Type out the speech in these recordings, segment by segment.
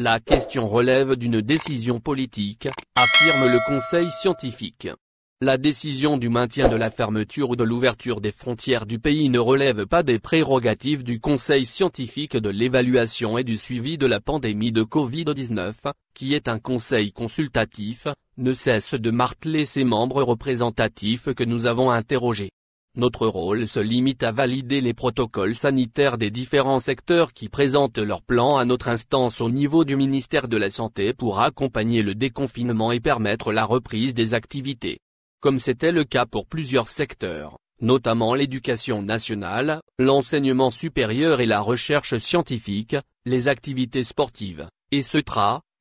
La question relève d'une décision politique, affirme le Conseil scientifique. La décision du maintien de la fermeture ou de l'ouverture des frontières du pays ne relève pas des prérogatives du Conseil scientifique de l'évaluation et du suivi de la pandémie de Covid-19, qui est un conseil consultatif, ne cesse de marteler ses membres représentatifs que nous avons interrogés. Notre rôle se limite à valider les protocoles sanitaires des différents secteurs qui présentent leur plan à notre instance au niveau du ministère de la Santé pour accompagner le déconfinement et permettre la reprise des activités. Comme c'était le cas pour plusieurs secteurs, notamment l'éducation nationale, l'enseignement supérieur et la recherche scientifique, les activités sportives, etc.,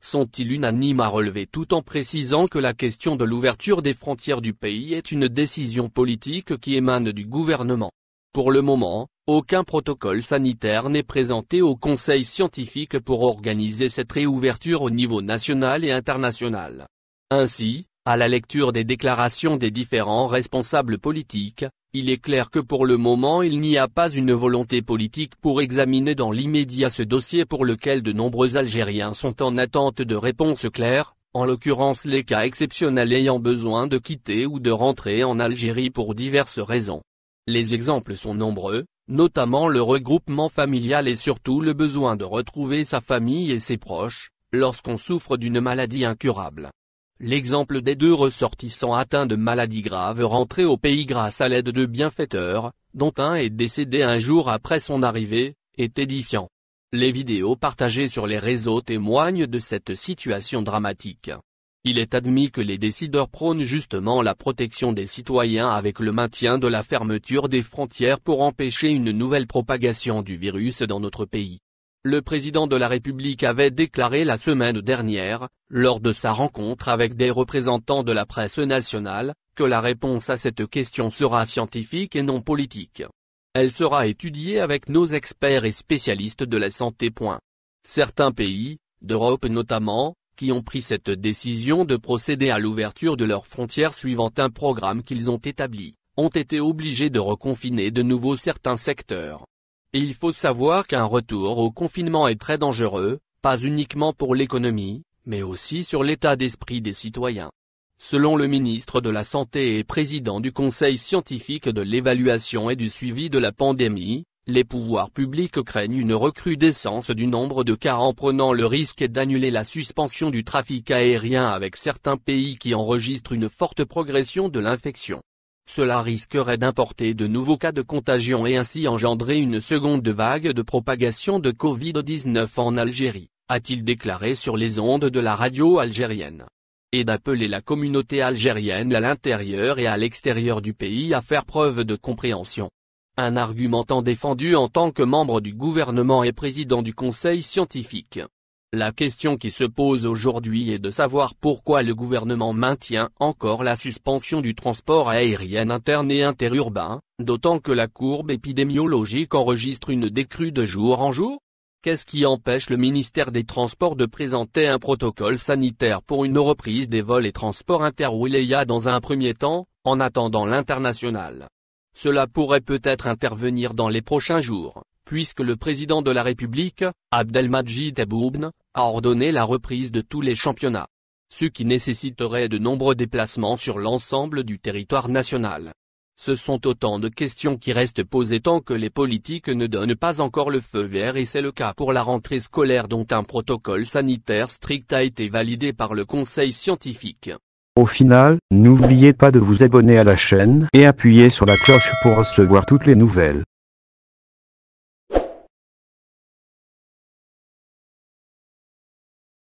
sont-ils unanimes à relever tout en précisant que la question de l'ouverture des frontières du pays est une décision politique qui émane du gouvernement. Pour le moment, aucun protocole sanitaire n'est présenté au Conseil scientifique pour organiser cette réouverture au niveau national et international. Ainsi, à la lecture des déclarations des différents responsables politiques, il est clair que pour le moment il n'y a pas une volonté politique pour examiner dans l'immédiat ce dossier pour lequel de nombreux Algériens sont en attente de réponses claires, en l'occurrence les cas exceptionnels ayant besoin de quitter ou de rentrer en Algérie pour diverses raisons. Les exemples sont nombreux, notamment le regroupement familial et surtout le besoin de retrouver sa famille et ses proches, lorsqu'on souffre d'une maladie incurable. L'exemple des 2 ressortissants atteints de maladies graves rentrés au pays grâce à l'aide de bienfaiteurs, dont un est décédé un jour après son arrivée, est édifiant. Les vidéos partagées sur les réseaux témoignent de cette situation dramatique. Il est admis que les décideurs prônent justement la protection des citoyens avec le maintien de la fermeture des frontières pour empêcher une nouvelle propagation du virus dans notre pays. Le président de la République avait déclaré la semaine dernière, lors de sa rencontre avec des représentants de la presse nationale, que la réponse à cette question sera scientifique et non politique. Elle sera étudiée avec nos experts et spécialistes de la santé. Certains pays, d'Europe notamment, qui ont pris cette décision de procéder à l'ouverture de leurs frontières suivant un programme qu'ils ont établi, ont été obligés de reconfiner de nouveau certains secteurs. Et il faut savoir qu'un retour au confinement est très dangereux, pas uniquement pour l'économie, mais aussi sur l'état d'esprit des citoyens. Selon le ministre de la Santé et président du Conseil scientifique de l'évaluation et du suivi de la pandémie, les pouvoirs publics craignent une recrudescence du nombre de cas en prenant le risque d'annuler la suspension du trafic aérien avec certains pays qui enregistrent une forte progression de l'infection. Cela risquerait d'importer de nouveaux cas de contagion et ainsi engendrer une seconde vague de propagation de Covid-19 en Algérie, a-t-il déclaré sur les ondes de la radio algérienne. Et d'appeler la communauté algérienne à l'intérieur et à l'extérieur du pays à faire preuve de compréhension. Un argument tant défendu en tant que membre du gouvernement et président du Conseil scientifique. La question qui se pose aujourd'hui est de savoir pourquoi le gouvernement maintient encore la suspension du transport aérien interne et interurbain, d'autant que la courbe épidémiologique enregistre une décrue de jour en jour. Qu'est-ce qui empêche le ministère des Transports de présenter un protocole sanitaire pour une reprise des vols et transports interwilaya dans un premier temps, en attendant l'international? Cela pourrait peut-être intervenir dans les prochains jours, puisque le président de la République, Abdelmadjid Tebboune, a ordonné la reprise de tous les championnats. Ce qui nécessiterait de nombreux déplacements sur l'ensemble du territoire national. Ce sont autant de questions qui restent posées tant que les politiques ne donnent pas encore le feu vert et c'est le cas pour la rentrée scolaire dont un protocole sanitaire strict a été validé par le Conseil scientifique. Au final, n'oubliez pas de vous abonner à la chaîne et appuyer sur la cloche pour recevoir toutes les nouvelles.